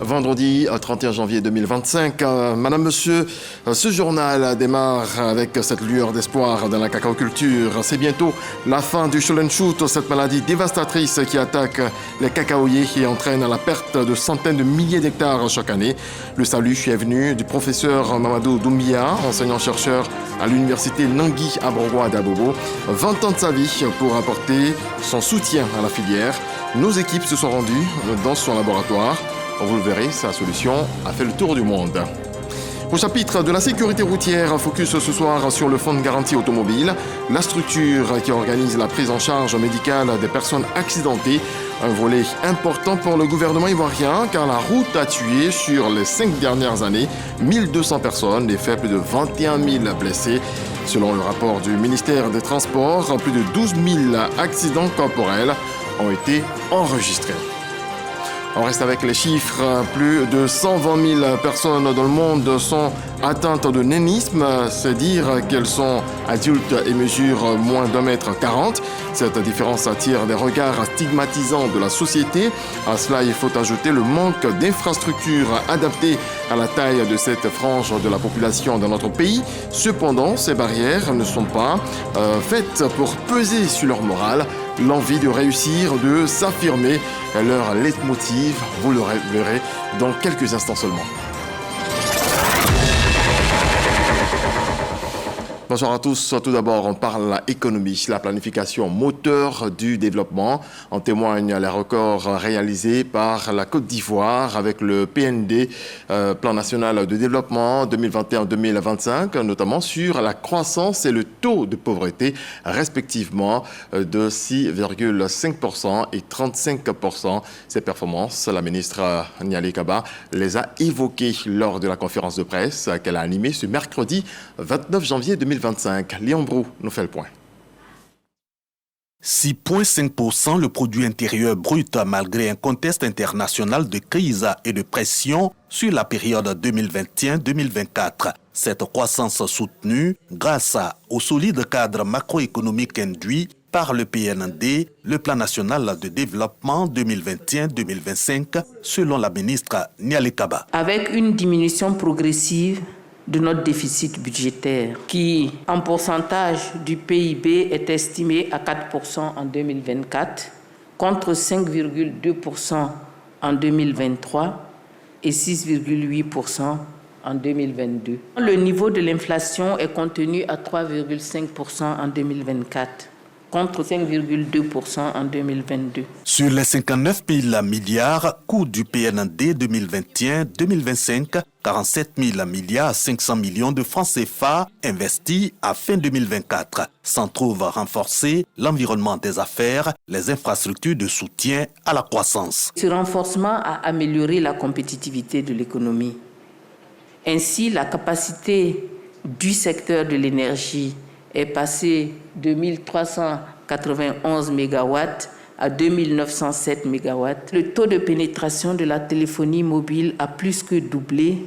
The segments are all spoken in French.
vendredi 31 janvier 2025. Madame, Monsieur, ce journal démarre avec cette lueur d'espoir dans la cacaoculture. C'est bientôt la fin du Shoot, cette maladie dévastatrice qui attaque les cacaoyers et entraîne la perte de centaines de milliers d'hectares chaque année. Le salut est venu du professeur Mamadou Doumbia, enseignant-chercheur à l'université Nangui à Borgoa d'Abobo. 20 ans de sa vie pour apporter son soutien à la filière. Nos équipes se sont rendues dans son laboratoire. Vous le verrez, sa solution a fait le tour du monde. Au chapitre de la sécurité routière, focus ce soir sur le fonds de garantie automobile, la structure qui organise la prise en charge médicale des personnes accidentées. Un volet important pour le gouvernement ivoirien car la route a tué sur les 5 dernières années 1200 personnes et fait plus de 21 000 blessés. Selon le rapport du ministère des Transports, plus de 12 000 accidents corporels ont été enregistrés. On reste avec les chiffres. Plus de 120 000 personnes dans le monde sont atteintes de nénisme. C'est dire qu'elles sont adultes et mesurent moins d'1,40 m. Cette différence attire des regards stigmatisants de la société. À cela, il faut ajouter le manque d'infrastructures adaptées à la taille de cette frange de la population dans notre pays. Cependant, ces barrières ne sont pas faites pour peser sur leur morale. L'envie de réussir, de s'affirmer, leur leitmotiv, vous le verrez dans quelques instants seulement. Bonsoir à tous. Tout d'abord, on parle économie, la planification moteur du développement. En témoignent les records réalisés par la Côte d'Ivoire avec le PND, Plan national de développement 2021-2025, notamment sur la croissance et le taux de pauvreté, respectivement de 6,5% et 35%. Ces performances, la ministre Niali Kaba les a évoquées lors de la conférence de presse qu'elle a animée ce mercredi 29 janvier 2025. Léon Brou nous fait le point. 6,5% le produit intérieur brut malgré un contexte international de crise et de pression sur la période 2021-2024. Cette croissance soutenue grâce au solide cadre macroéconomique induit par le PND, le Plan national de développement 2021-2025, selon la ministre Niali Kaba. Avec une diminution progressive de notre déficit budgétaire qui, en pourcentage du PIB, est estimé à 4% en 2024 contre 5,2% en 2023 et 6,8% en 2022. Le niveau de l'inflation est contenu à 3,5% en 2024. Contre 5,2% en 2022. Sur les 59 000 milliards coût du PND 2021-2025, 47 000 milliards 500 millions de francs CFA investis à fin 2024 s'en trouvent renforcer l'environnement des affaires, les infrastructures de soutien à la croissance. Ce renforcement a amélioré la compétitivité de l'économie. Ainsi, la capacité du secteur de l'énergie est passé de 1391 MW à 2907 MW. Le taux de pénétration de la téléphonie mobile a plus que doublé,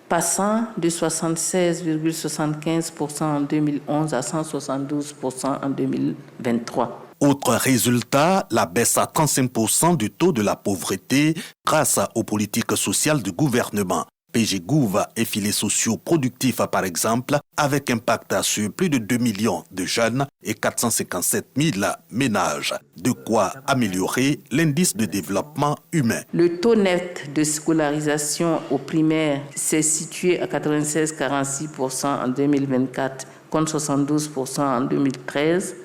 passant de 76,75% en 2011 à 172% en 2023. Autre résultat, la baisse à 35% du taux de la pauvreté grâce aux politiques sociales du gouvernement. PGGouv et filets sociaux productifs, par exemple, avec impact sur plus de 2 millions de jeunes et 457 000 ménages. De quoi améliorer l'indice de développement humain. Le taux net de scolarisation au primaire s'est situé à 96,46% en 2024 contre 72% en 2013,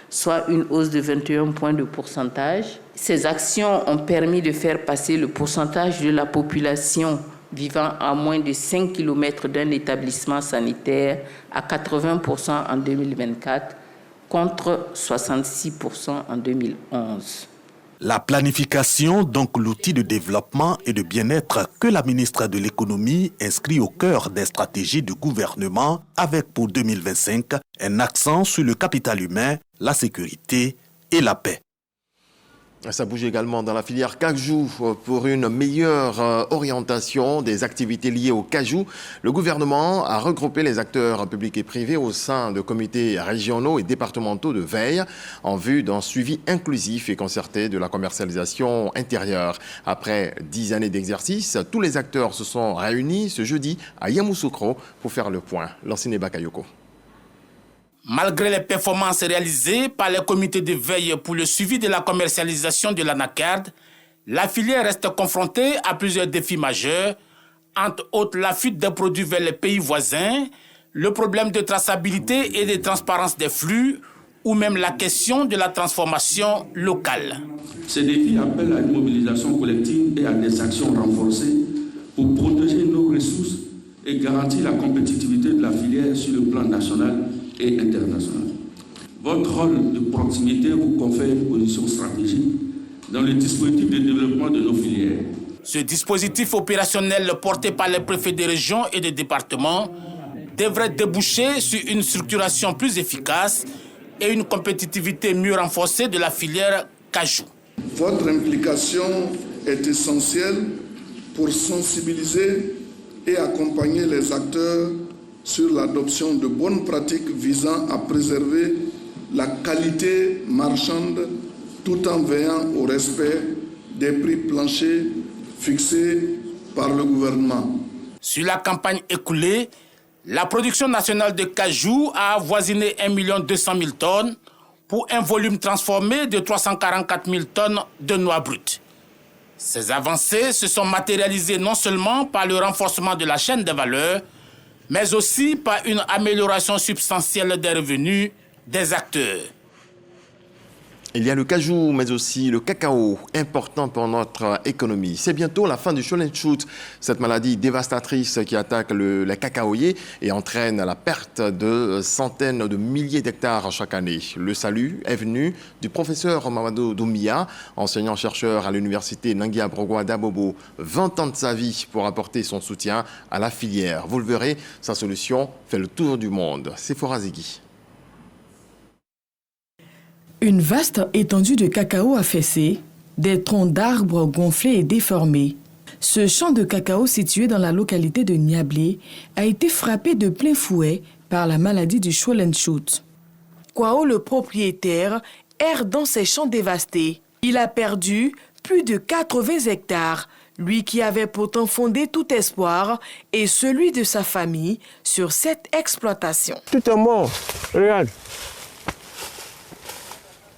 soit une hausse de 21 points de pourcentage. Ces actions ont permis de faire passer le pourcentage de la population vivant à moins de 5 km d'un établissement sanitaire à 80% en 2024 contre 66% en 2011. La planification, donc l'outil de développement et de bien-être que la ministre de l'économie inscrit au cœur des stratégies du gouvernement avec pour 2025 un accent sur le capital humain, la sécurité et la paix. Ça bouge également dans la filière cajou pour une meilleure orientation des activités liées au cajou. Le gouvernement a regroupé les acteurs publics et privés au sein de comités régionaux et départementaux de veille en vue d'un suivi inclusif et concerté de la commercialisation intérieure. Après 10 années d'exercice, tous les acteurs se sont réunis ce jeudi à Yamoussoukro pour faire le point. Lancine Bakayoko. Malgré les performances réalisées par les comités de veille pour le suivi de la commercialisation de l'anacarde, la filière reste confrontée à plusieurs défis majeurs, entre autres la fuite des produits vers les pays voisins, le problème de traçabilité et de transparence des flux, ou même la question de la transformation locale. Ces défis appellent à une mobilisation collective et à des actions renforcées pour protéger nos ressources et garantir la compétitivité de la filière sur le plan national et international. Votre rôle de proximité vous confère une position stratégique dans le dispositif de développement de nos filières. Ce dispositif opérationnel porté par les préfets des régions et des départements devrait déboucher sur une structuration plus efficace et une compétitivité mieux renforcée de la filière cajou. Votre implication est essentielle pour sensibiliser et accompagner les acteurs sur l'adoption de bonnes pratiques visant à préserver la qualité marchande tout en veillant au respect des prix planchers fixés par le gouvernement. Sur la campagne écoulée, la production nationale de cajou a avoisiné 1 200 000 tonnes pour un volume transformé de 344 000 tonnes de noix brutes. Ces avancées se sont matérialisées non seulement par le renforcement de la chaîne des valeurs, mais aussi par une amélioration substantielle des revenus des acteurs. Il y a le cajou, mais aussi le cacao, important pour notre économie. C'est bientôt la fin du Sholenshut, cette maladie dévastatrice qui attaque les cacaoyers et entraîne la perte de centaines de milliers d'hectares chaque année. Le salut est venu du professeur Mamadou Doumbia, enseignant-chercheur à l'université Nangia Brogwa d'Abobo, 20 ans de sa vie pour apporter son soutien à la filière. Vous le verrez, sa solution fait le tour du monde. C'est Forazigui. Une vaste étendue de cacao affaissé, des troncs d'arbres gonflés et déformés. Ce champ de cacao situé dans la localité de Niablé a été frappé de plein fouet par la maladie du Sholenshut. Kwao, le propriétaire, erre dans ces champs dévastés. Il a perdu plus de 80 hectares, lui qui avait pourtant fondé tout espoir et celui de sa famille sur cette exploitation. Tout est mort, regarde.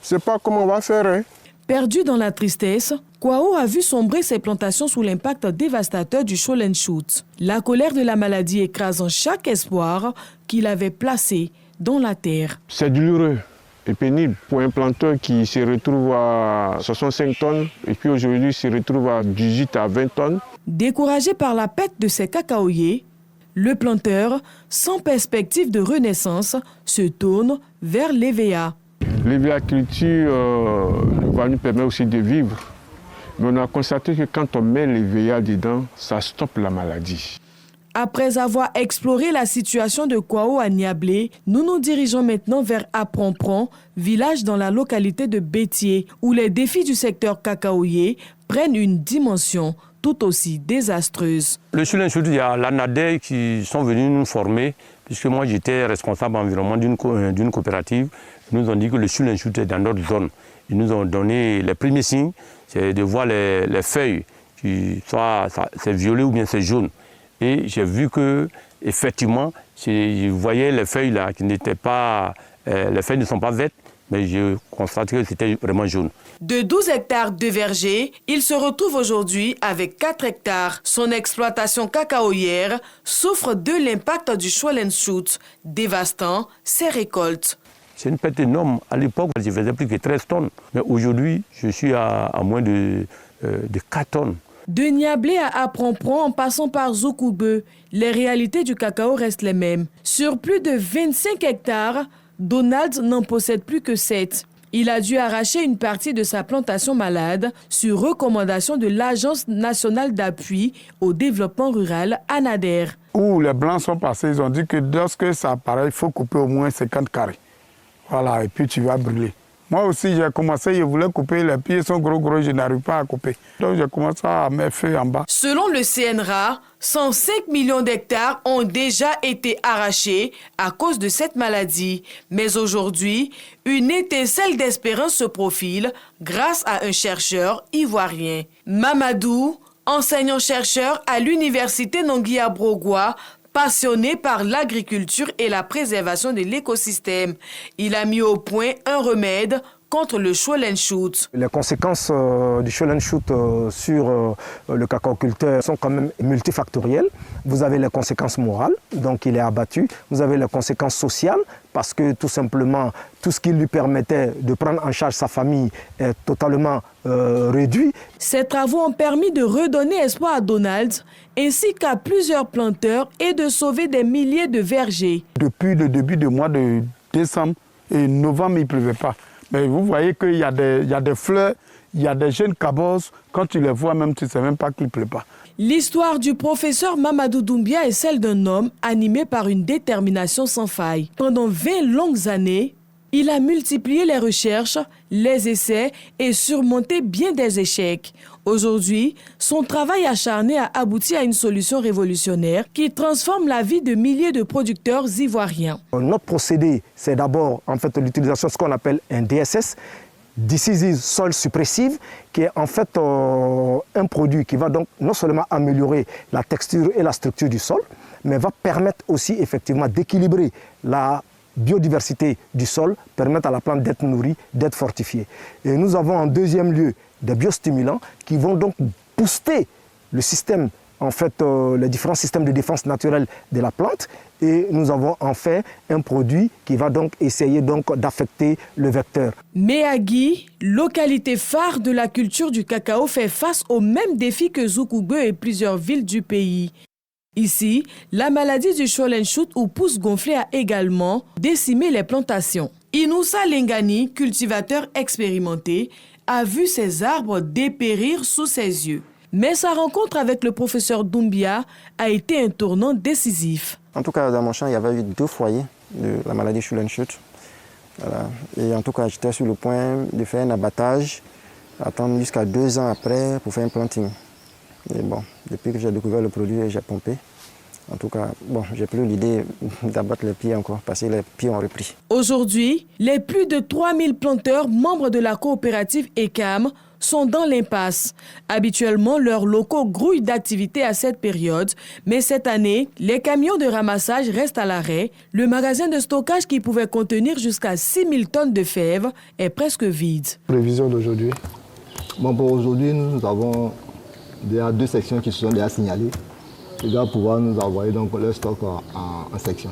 Je ne sais pas comment on va faire. Hein. Perdu dans la tristesse, Kwao a vu sombrer ses plantations sous l'impact dévastateur du Sholenshut. La colère de la maladie écrasant chaque espoir qu'il avait placé dans la terre. C'est douloureux et pénible pour un planteur qui se retrouve à 65 tonnes et puis aujourd'hui se retrouve à 18 à 20 tonnes. Découragé par la perte de ses cacaoyers, le planteur, sans perspective de renaissance, se tourne vers l'EVA. L'EVA-culture va nous permettre aussi de vivre. Mais on a constaté que quand on met l'EVA dedans, ça stoppe la maladie. Après avoir exploré la situation de Kwao à Niablé, nous nous dirigeons maintenant vers Aprompron, village dans la localité de Bétier, où les défis du secteur cacaoyer prennent une dimension tout aussi désastreuse. Le Sholenshut, il y a l'ANADER qui sont venus nous former, puisque moi j'étais responsable environnement d'une coopérative. Ils nous ont dit que le Sholenshut est dans notre zone. Ils nous ont donné les premiers signes, c'est de voir les feuilles, soit c'est violet ou bien c'est jaune. Et j'ai vu que effectivement, je voyais les feuilles là qui n'étaient pas, les feuilles ne sont pas vertes, mais je constate que c'était vraiment jaune. De 12 hectares de verger, il se retrouve aujourd'hui avec 4 hectares. Son exploitation cacaoyère souffre de l'impact du Sholenshut, dévastant ses récoltes. C'est une perte énorme. À l'époque, je faisais plus que 13 tonnes. Mais aujourd'hui, je suis à moins de 4 tonnes. De Niablé à Aprompron en passant par Zoukoube, les réalités du cacao restent les mêmes. Sur plus de 25 hectares, Donald n'en possède plus que 7. Il a dû arracher une partie de sa plantation malade sur recommandation de l'Agence nationale d'appui au développement rural, ANADER. Où les Blancs sont passés, ils ont dit que lorsque ça apparaît, il faut couper au moins 50 carrés. Voilà, et puis tu vas brûler. Moi aussi, j'ai commencé, je voulais couper, les pieds sont gros, je n'arrive pas à couper. Donc j'ai commencé à mettre feu en bas. Selon le CNRA, 105 millions d'hectares ont déjà été arrachés à cause de cette maladie. Mais aujourd'hui, une étincelle d'espérance se profile grâce à un chercheur ivoirien. Mamadou, enseignant-chercheur à l'université Nongui-Abrogwa, passionné par l'agriculture et la préservation de l'écosystème. Il a mis au point un remède contre le Sholl&Shoot. Les conséquences du Sholl&Shoot sur le cacaoculteur sont quand même multifactorielles. Vous avez les conséquences morales, donc il est abattu. Vous avez les conséquences sociales, parce que tout simplement, tout ce qui lui permettait de prendre en charge sa famille est totalement réduit. Ces travaux ont permis de redonner espoir à Donald, ainsi qu'à plusieurs planteurs, et de sauver des milliers de vergers. Depuis le début du mois de décembre et novembre, il ne pleuvait pas. Mais vous voyez qu'il y a des fleurs, il y a des jeunes cabosses. Quand tu les vois, même tu ne sais même pas qu'il ne pleut pas. L'histoire du professeur Mamadou Doumbia est celle d'un homme animé par une détermination sans faille. Pendant 20 longues années, il a multiplié les recherches, les essais et surmonté bien des échecs. Aujourd'hui, son travail acharné a abouti à une solution révolutionnaire qui transforme la vie de milliers de producteurs ivoiriens. Notre procédé, c'est d'abord en fait l'utilisation de ce qu'on appelle un DSS, Decisive Soil Suppressive, qui est en fait un produit qui va donc non seulement améliorer la texture et la structure du sol, mais va permettre aussi effectivement d'équilibrer la biodiversité du sol, permettre à la plante d'être nourrie, d'être fortifiée. Et nous avons en deuxième lieu des biostimulants qui vont donc booster le système, en fait, les différents systèmes de défense naturelle de la plante. Et nous avons enfin un produit qui va donc essayer d'affecter le vecteur. Méagui, localité phare de la culture du cacao, fait face aux mêmes défis que Zoukougbe et plusieurs villes du pays. Ici, la maladie du Sholl&Shoot ou pousse gonflée a également décimé les plantations. Inoussa Lengani, cultivateur expérimenté, a vu ses arbres dépérir sous ses yeux. Mais sa rencontre avec le professeur Doumbia a été un tournant décisif. En tout cas, dans mon champ, il y avait eu 2 foyers de la maladie Sholl&Shoot. Voilà. Et en tout cas, j'étais sur le point de faire un abattage, attendre jusqu'à 2 ans après pour faire un planting. Et bon, depuis que j'ai découvert le produit, j'ai pompé. En tout cas, bon, j'ai plus l'idée d'abattre les pieds encore, parce que les pieds ont repris. Aujourd'hui, les plus de 3000 planteurs membres de la coopérative ECAM sont dans l'impasse. Habituellement, leurs locaux grouillent d'activité à cette période, mais cette année, les camions de ramassage restent à l'arrêt. Le magasin de stockage qui pouvait contenir jusqu'à 6000 tonnes de fèves est presque vide. Prévision d'aujourd'hui. Bon, pour aujourd'hui, nous avons déjà 2 sections qui se sont déjà signalées. Ils doivent pouvoir nous envoyer donc leur stock en section.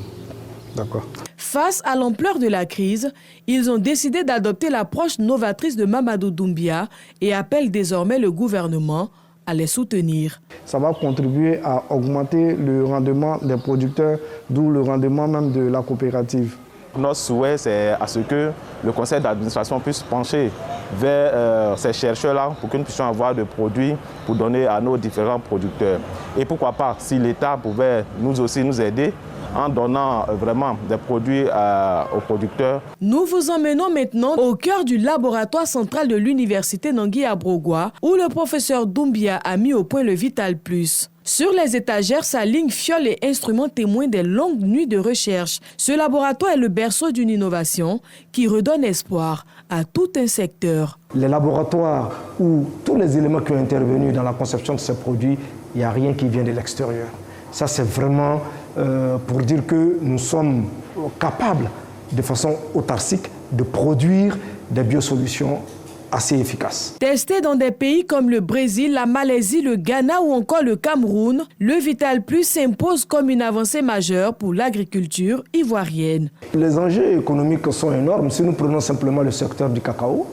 D'accord. Face à l'ampleur de la crise, ils ont décidé d'adopter l'approche novatrice de Mamadou Doumbia et appellent désormais le gouvernement à les soutenir. Ça va contribuer à augmenter le rendement des producteurs, d'où le rendement même de la coopérative. Notre souhait, c'est à ce que le conseil d'administration puisse pencher vers ces chercheurs-là pour que nous puissions avoir des produits pour donner à nos différents producteurs. Et pourquoi pas, si l'État pouvait nous aussi nous aider en donnant vraiment des produits aux producteurs. Nous vous emmenons maintenant au cœur du laboratoire central de l'université Nongui-Abrogwa où le professeur Doumbia a mis au point le Vital Plus. Sur les étagères s'alignent fioles et instruments témoins des longues nuits de recherche. Ce laboratoire est le berceau d'une innovation qui redonne espoir à tout un secteur. Les laboratoires où tous les éléments qui ont intervenu dans la conception de ces produits, il n'y a rien qui vient de l'extérieur. Ça, c'est vraiment pour dire que nous sommes capables, de façon autarcique, de produire des biosolutions assez efficaces. Testé dans des pays comme le Brésil, la Malaisie, le Ghana ou encore le Cameroun, le Vital Plus s'impose comme une avancée majeure pour l'agriculture ivoirienne. Les enjeux économiques sont énormes. Si nous prenons simplement le secteur du cacao,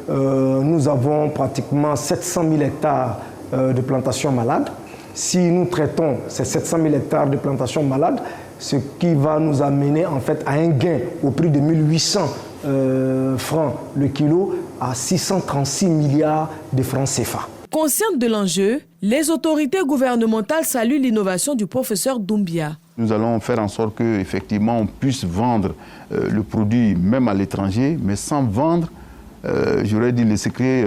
nous avons pratiquement 700 000 hectares de plantations malades. Si nous traitons ces 700 000 hectares de plantations malades, ce qui va nous amener en fait à un gain au prix de 1800 francs le kilo à 636 milliards de francs CFA. Conscientes de l'enjeu, les autorités gouvernementales saluent l'innovation du professeur Doumbia. Nous allons faire en sorte qu'effectivement on puisse vendre le produit même à l'étranger, mais sans vendre j'aurais dit, le secret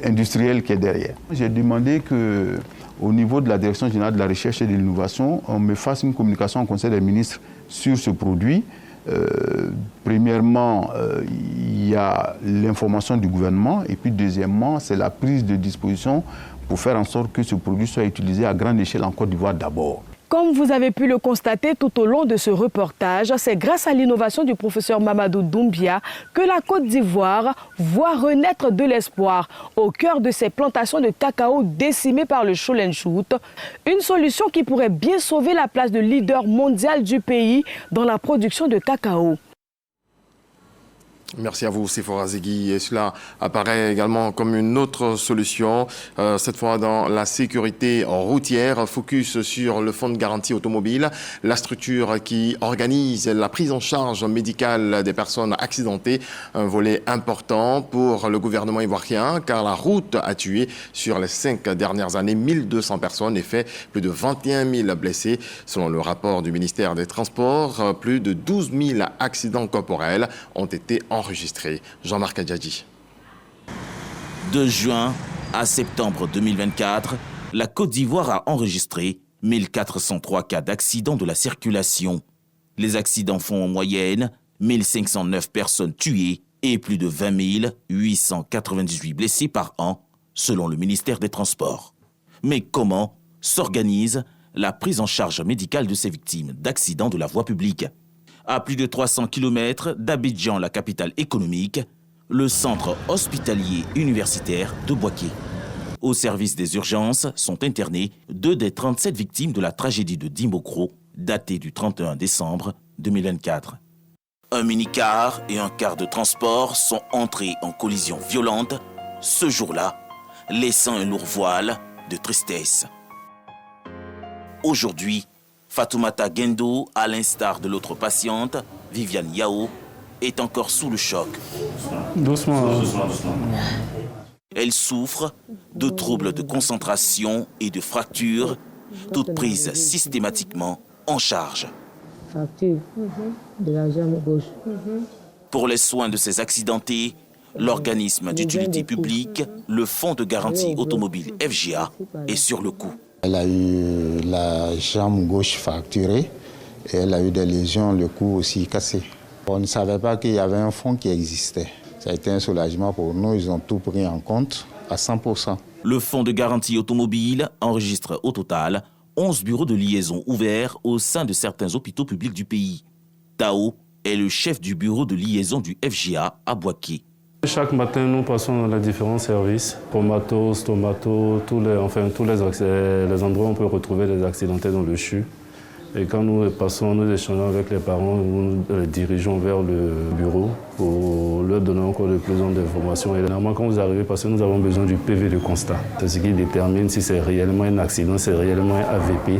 industriel qui est derrière. J'ai demandé qu'au niveau de la Direction générale de la recherche et de l'innovation, on me fasse une communication au Conseil des ministres sur ce produit. Premièrement, il y a l'information du gouvernement et puis deuxièmement, c'est la prise de disposition pour faire en sorte que ce produit soit utilisé à grande échelle en Côte d'Ivoire d'abord. Comme vous avez pu le constater tout au long de ce reportage, c'est grâce à l'innovation du professeur Mamadou Doumbia que la Côte d'Ivoire voit renaître de l'espoir au cœur de ces plantations de cacao décimées par le Shoot. Une solution qui pourrait bien sauver la place de leader mondial du pays dans la production de cacao. Merci à vous, Sephora Zegui. Et cela apparaît également comme une autre solution, cette fois dans la sécurité routière, focus sur le fonds de garantie automobile, la structure qui organise la prise en charge médicale des personnes accidentées, un volet important pour le gouvernement ivoirien, car la route a tué sur les 5 dernières années 1200 personnes et fait plus de 21 000 blessés. Selon le rapport du ministère des Transports, plus de 12 000 accidents corporels ont été enregistré. Jean-Marc Adjadji. De juin à septembre 2024, la Côte d'Ivoire a enregistré 1403 cas d'accidents de la circulation. Les accidents font en moyenne 1509 personnes tuées et plus de 20 898 blessés par an, selon le ministère des Transports. Mais comment s'organise la prise en charge médicale de ces victimes d'accidents de la voie publique? À plus de 300 km d'Abidjan, la capitale économique, le centre hospitalier universitaire de Boaké. Au service des urgences sont internés 2 des 37 victimes de la tragédie de Dimbokro, datée du 31 décembre 2024. Un minicar et un car de transport sont entrés en collision violente ce jour-là, laissant un lourd voile de tristesse. Aujourd'hui, Fatoumata Gendo, à l'instar de l'autre patiente, Viviane Yao, est encore sous le choc. Doucement. Elle souffre de troubles de concentration et de fractures, toutes prises systématiquement en charge. Fracture de la jambe gauche. Pour les soins de ces accidentés, l'organisme d'utilité publique, le Fonds de garantie automobile FGA, est sur le coup. Elle a eu la jambe gauche fracturée et elle a eu des lésions, le cou aussi cassé. On ne savait pas qu'il y avait un fonds qui existait. Ça a été un soulagement pour nous, ils ont tout pris en compte à 100%. Le Fonds de garantie automobile enregistre au total 11 bureaux de liaison ouverts au sein de certains hôpitaux publics du pays. Tao est le chef du bureau de liaison du FGA à Boaké. Chaque matin, nous passons dans les différents services, pomato, stomato, tous les endroits où on peut retrouver les accidentés dans le CHU. Et quand nous passons, nous échangeons avec les parents, nous les dirigeons vers le bureau pour leur donner encore de plus d'informations. Et normalement, quand vous arrivez, parce que nous avons besoin du PV de constat. C'est ce qui détermine si c'est réellement un accident, c'est réellement un AVP.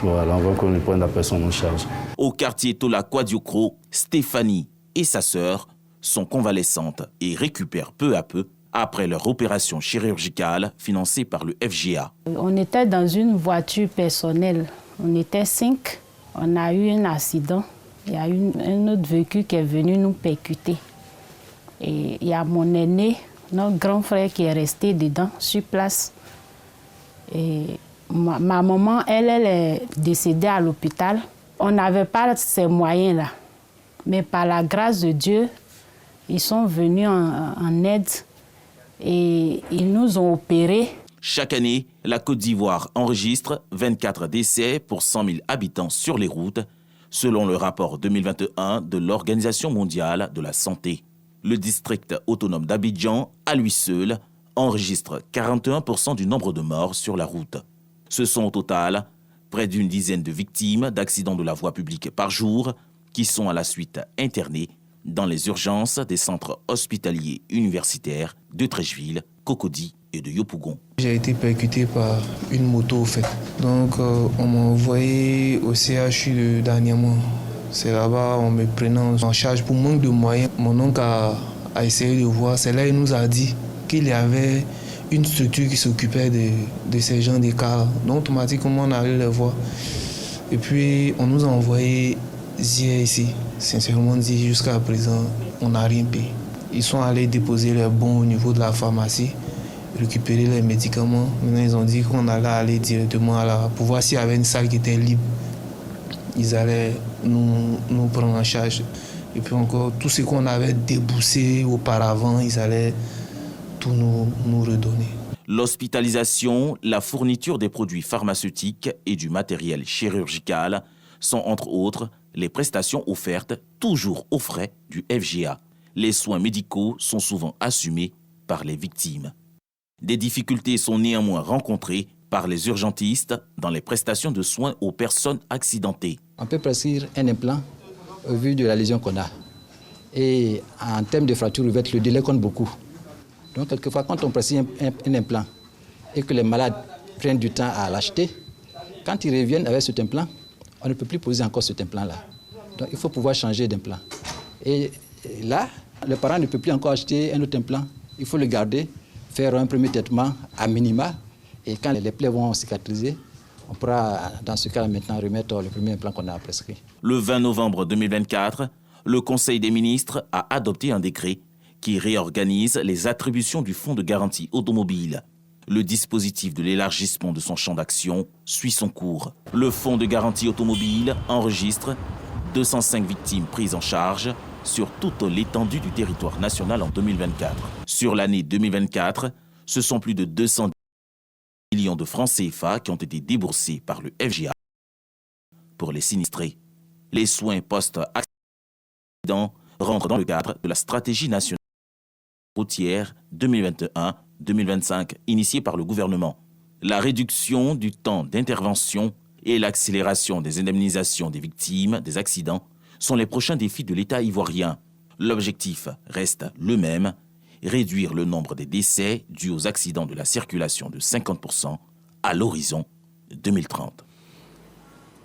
Voilà, avant qu'on ne prenne la personne en charge. Au quartier Tola Kwadiokro, Stéphanie et sa sœur sont convalescentes et récupèrent peu à peu après leur opération chirurgicale financée par le FGA. On était dans une voiture personnelle. On était 5. On a eu un accident. Il y a eu un autre véhicule qui est venu nous percuter. Et il y a mon aîné, notre grand frère, qui est resté dedans, sur place. Et ma maman, elle est décédée à l'hôpital. On n'avait pas ces moyens-là. Mais par la grâce de Dieu, ils sont venus en aide et ils nous ont opérés. Chaque année, la Côte d'Ivoire enregistre 24 décès pour 100 000 habitants sur les routes, selon le rapport 2021 de l'Organisation mondiale de la santé. Le district autonome d'Abidjan, à lui seul, enregistre 41% du nombre de morts sur la route. Ce sont au total près d'une dizaine de victimes d'accidents de la voie publique par jour qui sont à la suite internées dans les urgences des centres hospitaliers universitaires de Treichville, Cocody et de Yopougon. J'ai été percuté par une moto au fait. Donc on m'a envoyé au CHU dernièrement. C'est là-bas on me prenant en charge pour manque de moyens. Mon oncle a essayé de voir. C'est là qu'il nous a dit qu'il y avait une structure qui s'occupait de ces gens de cas. Donc automatiquement on allait les voir. Et puis on nous a envoyé hier ici. Sincèrement dit, jusqu'à présent, on n'a rien payé. Ils sont allés déposer les bons au niveau de la pharmacie, récupérer les médicaments. Maintenant, ils ont dit qu'on allait aller directement pour voir s'il y avait une salle qui était libre. Ils allaient nous prendre en charge. Et puis encore, tout ce qu'on avait déboursé auparavant, ils allaient tout nous redonner. L'hospitalisation, la fourniture des produits pharmaceutiques et du matériel chirurgical sont entre autres les prestations offertes toujours aux frais du FGA. Les soins médicaux sont souvent assumés par les victimes. Des difficultés sont néanmoins rencontrées par les urgentistes dans les prestations de soins aux personnes accidentées. On peut prescrire un implant au vu de la lésion qu'on a. Et en termes de fracture ouverte, le délai compte beaucoup. Donc, quelquefois, quand on prescrit un implant et que les malades prennent du temps à l'acheter, quand ils reviennent avec cet implant, on ne peut plus poser encore cet implant-là. Donc, il faut pouvoir changer d'implant. Et là, le parent ne peut plus encore acheter un autre implant. Il faut le garder, faire un premier traitement à minima. Et quand les plaies vont cicatriser, on pourra, dans ce cas, maintenant remettre le premier implant qu'on a prescrit. Le 20 novembre 2024, le Conseil des ministres a adopté un décret qui réorganise les attributions du Fonds de garantie automobile. Le dispositif de l'élargissement de son champ d'action suit son cours. Le Fonds de garantie automobile enregistre 205 victimes prises en charge sur toute l'étendue du territoire national en 2024. Sur l'année 2024, ce sont plus de 210 millions de francs CFA qui ont été déboursés par le FGA pour les sinistrés. Les soins post-accident rentrent dans le cadre de la stratégie nationale routière 2021-2025 initiée par le gouvernement. La réduction du temps d'intervention et l'accélération des indemnisations des victimes des accidents sont les prochains défis de l'État ivoirien. L'objectif reste le même, réduire le nombre des décès dus aux accidents de la circulation de 50% à l'horizon 2030.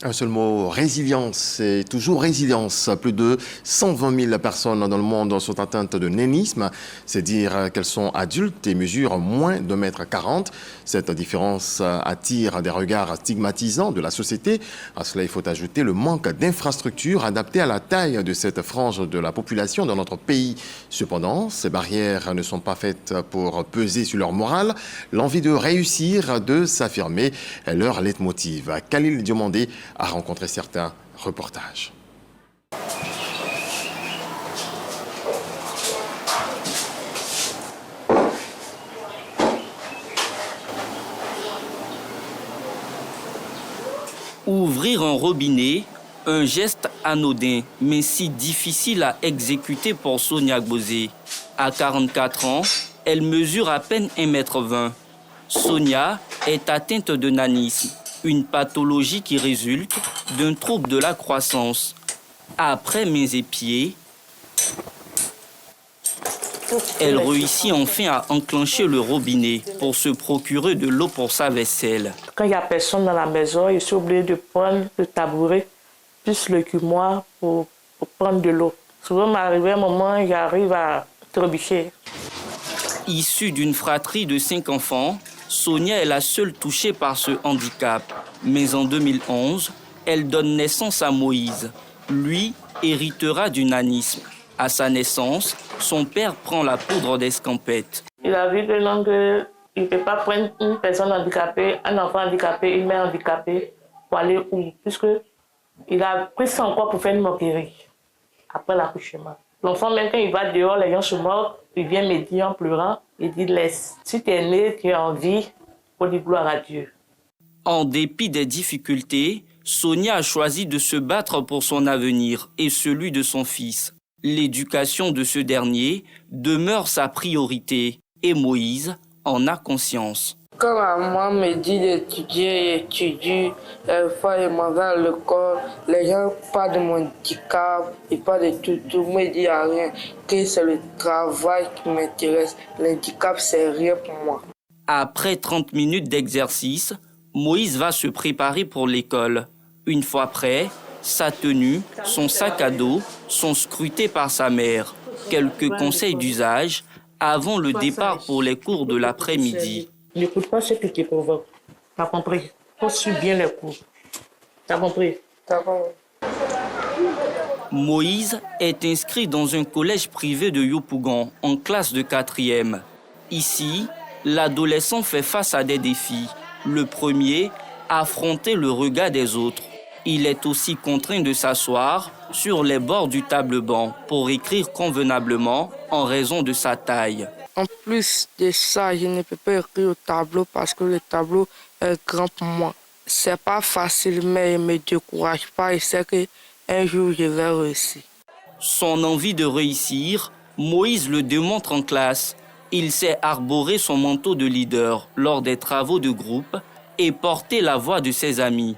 Un seul mot, résilience, c'est toujours résilience. Plus de 120 000 personnes dans le monde sont atteintes de nénisme, c'est dire qu'elles sont adultes et mesurent moins de 1,40 m. Cette différence attire des regards stigmatisants de la société. À cela, il faut ajouter le manque d'infrastructures adaptées à la taille de cette frange de la population dans notre pays. Cependant, ces barrières ne sont pas faites pour peser sur leur morale. L'envie de réussir, de s'affirmer est leur leitmotiv. Khalil Diomandé a rencontré certains reportages. Ouvrir un robinet, un geste anodin, mais si difficile à exécuter pour Sonia Gbosé. À 44 ans, elle mesure à peine 1,20 m. Sonia est atteinte de nanisme, une pathologie qui résulte d'un trouble de la croissance. Après mains et pieds, elle réussit enfin à enclencher le robinet pour se procurer de l'eau pour sa vaisselle. Quand il n'y a personne dans la maison, je suis obligée de prendre le tabouret plus le cumoir pour prendre de l'eau. Souvent, m'arrive un moment, j'arrive à trébucher. Issue d'une fratrie de 5 enfants, Sonia est la seule touchée par ce handicap. Mais en 2011, elle donne naissance à Moïse. Lui héritera du nanisme. À sa naissance, son père prend la poudre d'escampette. Il a vu que donc, il ne peut pas prendre une personne handicapée, un enfant handicapé, une mère handicapée pour aller où, puisqu'il a pris ça encore pour faire une moquerie après l'accouchement. L'enfant, même quand il va dehors, les gens se moquent, il vient me dire en pleurant, il dit laisse. Si tu es né, tu es en vie, faut dire gloire à Dieu. En dépit des difficultés, Sonia a choisi de se battre pour son avenir et celui de son fils. L'éducation de ce dernier demeure sa priorité et Moïse en a conscience. Quand maman me dit d'étudier, j'étudie, fois je m'en vais à l'école, les gens parlent de mon handicap, ils parlent de tout, moi je dis à rien, que c'est le travail qui m'intéresse, l'handicap c'est rien pour moi. Après 30 minutes d'exercice, Moïse va se préparer pour l'école. Une fois prêt, sa tenue, son sac à dos sont scrutés par sa mère. Quelques conseils d'usage avant le départ pour les cours de l'après-midi. N'écoute pas ce qui te provoque. T'as compris? Faut suivre bien les cours. T'as compris? T'as compris. Moïse est inscrit dans un collège privé de Yopougon en classe de 4e. Ici, l'adolescent fait face à des défis. Le premier, affronter le regard des autres. Il est aussi contraint de s'asseoir sur les bords du table-banc pour écrire convenablement en raison de sa taille. En plus de ça, je ne peux pas écrire au tableau parce que le tableau est grand pour moi. C'est pas facile, mais il ne me décourage pas et c'est qu'un jour je vais réussir. Son envie de réussir, Moïse le démontre en classe. Il sait arborer son manteau de leader lors des travaux de groupe et porter la voix de ses amis.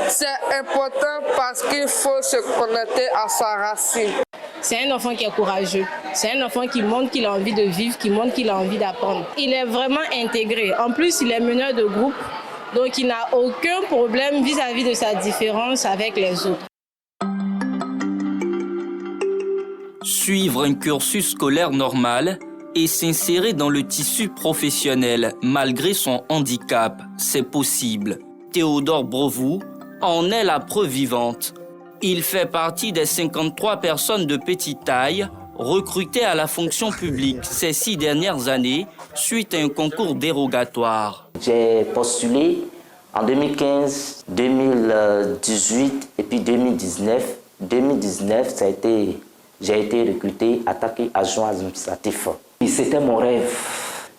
C'est important parce qu'il faut se connecter à sa racine. C'est un enfant qui est courageux. C'est un enfant qui montre qu'il a envie de vivre, qui montre qu'il a envie d'apprendre. Il est vraiment intégré. En plus, il est meneur de groupe, donc il n'a aucun problème vis-à-vis de sa différence avec les autres. Suivre un cursus scolaire normal et s'insérer dans le tissu professionnel malgré son handicap, c'est possible. Théodore Brovou en est la preuve vivante. Il fait partie des 53 personnes de petite taille recrutées à la fonction publique ces 6 dernières années suite à un concours dérogatoire. J'ai postulé en 2015, 2018 et puis 2019. 2019, j'ai été recruté, attaqué adjoint administratif. Et c'était mon rêve.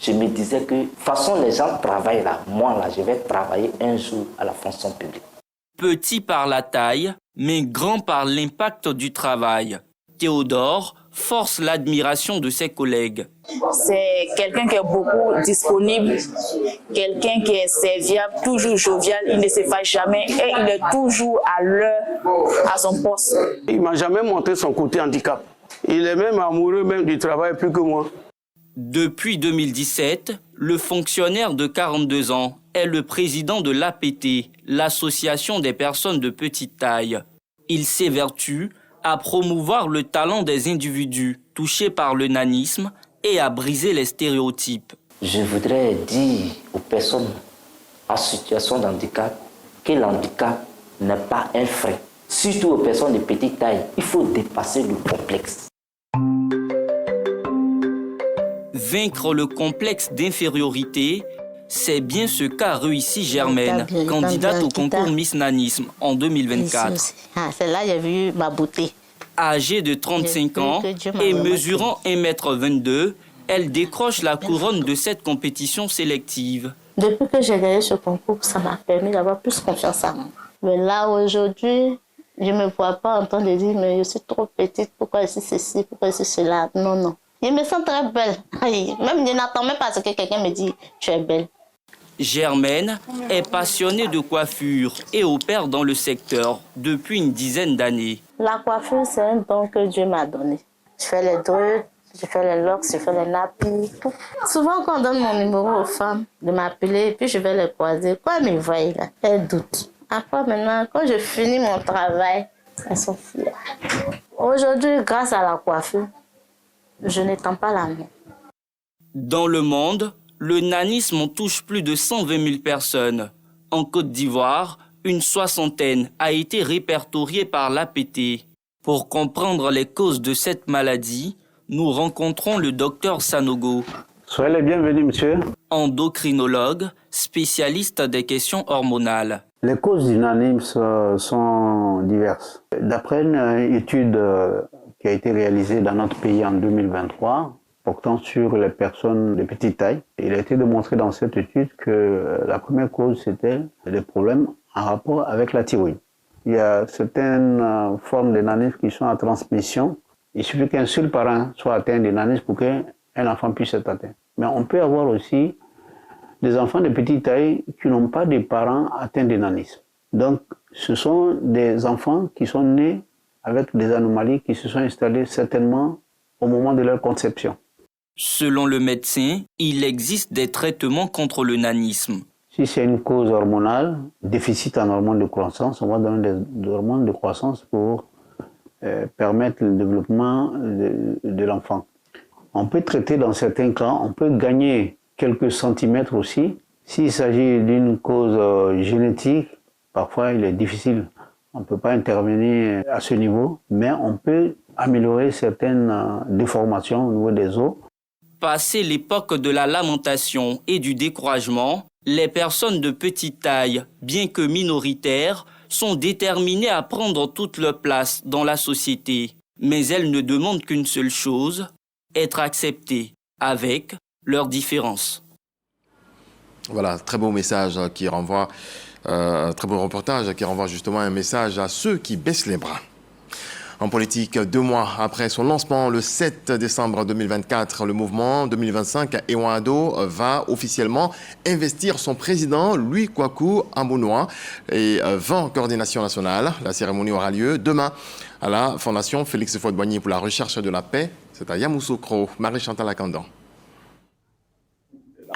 Je me disais que de toute façon, les gens travaillent là. Moi, là, je vais travailler un jour à la fonction publique. Petit par la taille, mais grand par l'impact du travail. Théodore force l'admiration de ses collègues. C'est quelqu'un qui est beaucoup disponible, quelqu'un qui est serviable, toujours jovial, il ne se fâche jamais et il est toujours à l'heure à son poste. Il ne m'a jamais montré son côté handicap. Il est même amoureux même du travail plus que moi. Depuis 2017, le fonctionnaire de 42 ans est le président de l'APT, l'Association des personnes de petite taille. Il s'évertue à promouvoir le talent des individus touchés par le nanisme et à briser les stéréotypes. Je voudrais dire aux personnes en situation de handicap que l'handicap n'est pas un frein. Surtout aux personnes de petite taille, il faut dépasser le complexe. Vaincre le complexe d'infériorité, c'est bien ce qu'a réussi Germaine, candidate au concours Miss Nanisme en 2024. C'est là que j'ai vu ma beauté. Âgée de 35 ans et mesurant 1,22 m, elle décroche la couronne de cette compétition sélective. Depuis que j'ai gagné ce concours, ça m'a permis d'avoir plus confiance en moi. Mais là, aujourd'hui, je ne me vois pas en train de dire mais je suis trop petite, pourquoi je suis ceci, pourquoi je suis cela. Non, non. Je me sens très belle. Même je n'attends même pas à ce que quelqu'un me dise tu es belle. Germaine est passionnée de coiffure et opère dans le secteur depuis une dizaine d'années. La coiffure, c'est un don que Dieu m'a donné. Je fais les drugs, je fais les locks, je fais les nappies, tout. Souvent, quand on donne mon numéro aux femmes de m'appeler, puis je vais les croiser, quoi, elles me voient là, elles doutent. Après, maintenant, quand je finis mon travail, elles sont fières. Aujourd'hui, grâce à la coiffure, je n'étends pas la main. Dans le monde, le nanisme touche plus de 120 000 personnes. En Côte d'Ivoire, une soixantaine a été répertoriée par l'APT. Pour comprendre les causes de cette maladie, nous rencontrons le docteur Sanogo. Soyez les bienvenus, monsieur. Endocrinologue, spécialiste des questions hormonales. Les causes du nanisme sont diverses. D'après une étude qui a été réalisée dans notre pays en 2023, portant sur les personnes de petite taille, il a été démontré dans cette étude que la première cause, c'était des problèmes en rapport avec la thyroïde. Il y a certaines formes de nanisme qui sont en transmission. Il suffit qu'un seul parent soit atteint de nanisme pour qu'un enfant puisse être atteint. Mais on peut avoir aussi des enfants de petite taille qui n'ont pas de parents atteints de nanisme. Donc, ce sont des enfants qui sont nés avec des anomalies qui se sont installées certainement au moment de leur conception. Selon le médecin, il existe des traitements contre le nanisme. Si c'est une cause hormonale, déficit en hormones de croissance, on va donner des hormones de croissance pour permettre le développement de l'enfant. On peut traiter dans certains cas, on peut gagner quelques centimètres aussi. S'il s'agit d'une cause génétique, parfois il est difficile. On ne peut pas intervenir à ce niveau, mais on peut améliorer certaines déformations au niveau des eaux. Passé l'époque de la lamentation et du découragement, les personnes de petite taille, bien que minoritaires, sont déterminées à prendre toute leur place dans la société. Mais elles ne demandent qu'une seule chose, être acceptées avec leurs différences. Voilà, très beau message qui renvoie, très beau reportage qui renvoie justement un message à ceux qui baissent les bras. En politique, 2 mois après son lancement, le 7 décembre 2024, le mouvement 2025 Ewan-Ado va officiellement investir son président, Louis Kwaku Ambonoi, et 20 coordinations nationales. La cérémonie aura lieu demain à la Fondation Félix Houphouët-Boigny pour la recherche de la paix. C'est à Yamoussoukro. Marie-Chantal Akandan.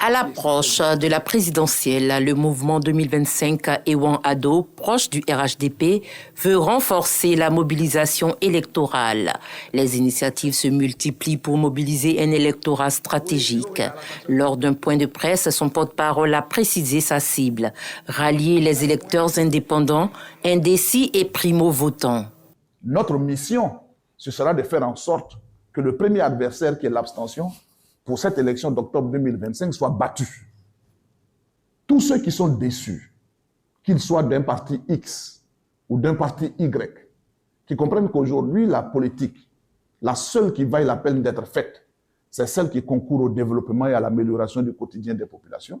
À l'approche de la présidentielle, le mouvement 2025 Ewan-Ado, proche du RHDP, veut renforcer la mobilisation électorale. Les initiatives se multiplient pour mobiliser un électorat stratégique. Lors d'un point de presse, son porte-parole a précisé sa cible, rallier les électeurs indépendants, indécis et primo-votants. Notre mission, ce sera de faire en sorte que le premier adversaire, qui est l'abstention, pour cette élection d'octobre 2025 soit battu. Tous ceux qui sont déçus, qu'ils soient d'un parti X ou d'un parti Y, qui comprennent qu'aujourd'hui, la politique, la seule qui vaille la peine d'être faite, c'est celle qui concourt au développement et à l'amélioration du quotidien des populations.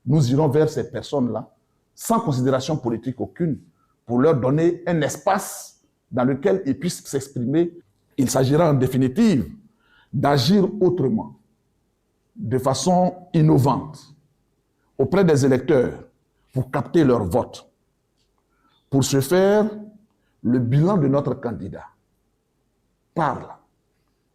Nous irons vers ces personnes-là, sans considération politique aucune, pour leur donner un espace dans lequel ils puissent s'exprimer. Il s'agira en définitive d'agir autrement, de façon innovante auprès des électeurs pour capter leur vote. Pour ce faire, le bilan de notre candidat parle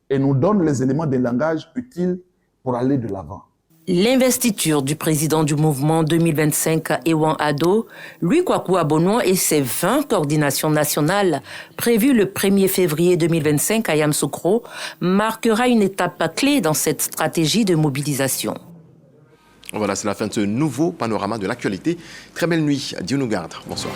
et nous donne les éléments de langage utiles pour aller de l'avant. L'investiture du président du mouvement 2025 Ewan-Ado, Louis Kwaku Ambonoi et ses 20 coordinations nationales prévues le 1er février 2025 à Yamoussoukro marquera une étape clé dans cette stratégie de mobilisation. Voilà, c'est la fin de ce nouveau panorama de l'actualité. Très belle nuit. Dieu nous garde. Bonsoir.